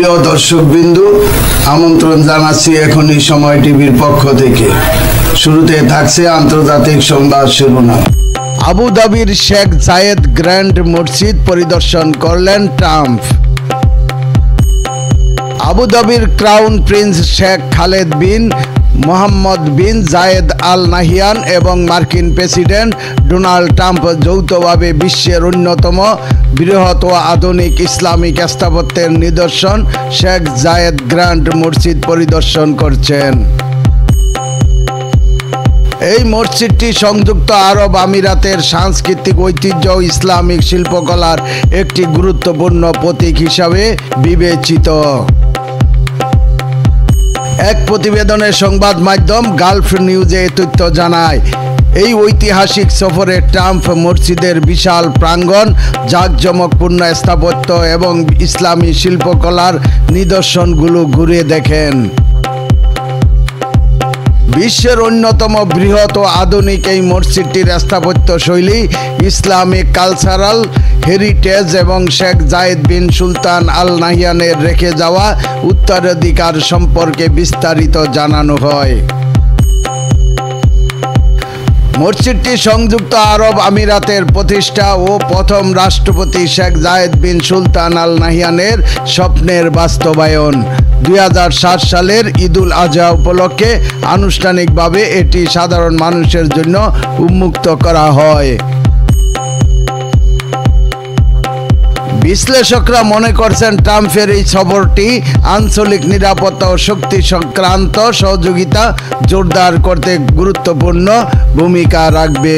প্রিয় দর্শকবৃন্দু, আমন্ত্রণ জানাচ্ছি এখনই সময় টিভির পক্ষ থেকে। শুরুতে থাকছে আন্তর্জাতিক সংবাদ শিরোনাম। আবুধাবির শেখ জায়েদ গ্র্যান্ড মসজিদ পরিদর্শন করলেন ট্রাম্প। আবুধাবির crown prince Sheikh Khalid bin Mohammed bin Zayed Al Nahyan এবং মার্কিন প্রেসিডেন্ট ডোনাল্ড ট্রাম্প যৌথভাবে বিশ্বের অন্যতম বৃহৎ ও আধুনিক ইসলামিক স্থাপত্যের নিদর্শন শেখ জায়েদ গ্র্যান্ড মসজিদ পরিদর্শন করছেন। এই মসজিদটি সংযুক্ত আরব আমিরাতের সাংস্কৃতিক ঐতিহ্য ও ইসলামিক শিল্পকলার একটি গুরুত্বপূর্ণ প্রতীক হিসাবে বিবেচিত। এক প্রতিবেদনে সংবাদ মাধ্যম গালফ নিউজে এই তথ্য জানায়। এই ঐতিহাসিক সফরে ট্রাম্প মসজিদের বিশাল প্রাঙ্গণ, জাঁকজমকপূর্ণ স্থাপত্য এবং ইসলামী শিল্পকলার নিদর্শনগুলো ঘুরে দেখেন। বিশ্বের অন্যতম বৃহৎ ও আধুনিক এই মসজিদটির স্থাপত্য শৈলী, ইসলামিক কালচারাল হেরিটেজ এবং শেখ জায়েদ বিন সুলতান আল নাহিয়ানের রেখে যাওয়া উত্তরাধিকার সম্পর্কে বিস্তারিত জানানো হয়। মসজিদটি সংযুক্ত আরব আমিরাতের প্রতিষ্ঠা ও প্রথম রাষ্ট্রপতি শেখ জায়েদ বিন সুলতান আল নাহিয়ানের স্বপ্নের বাস্তবায়ন। 2007 সালের ঈদুল আজহা উপলক্ষে আনুষ্ঠানিকভাবে এটি সাধারণ মানুষের জন্য উন্মুক্ত করা হয়। বিশ্লেষকরা মনে করছেন ট্রাম্পের এই সফরটি আঞ্চলিক নিরাপত্তা ও শক্তি সংক্রান্ত সহযোগিতা জোরদার করতে গুরুত্বপূর্ণ ভূমিকা রাখবে।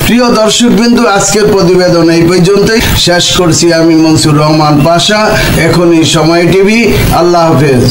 প্রিয় দর্শকবৃন্দু, আজকের প্রতিবেদন এই পর্যন্তই শেষ করছি। আমি মনসুর রহমান পাশা, এখনই সময় টিভি। আল্লাহ হাফেজ।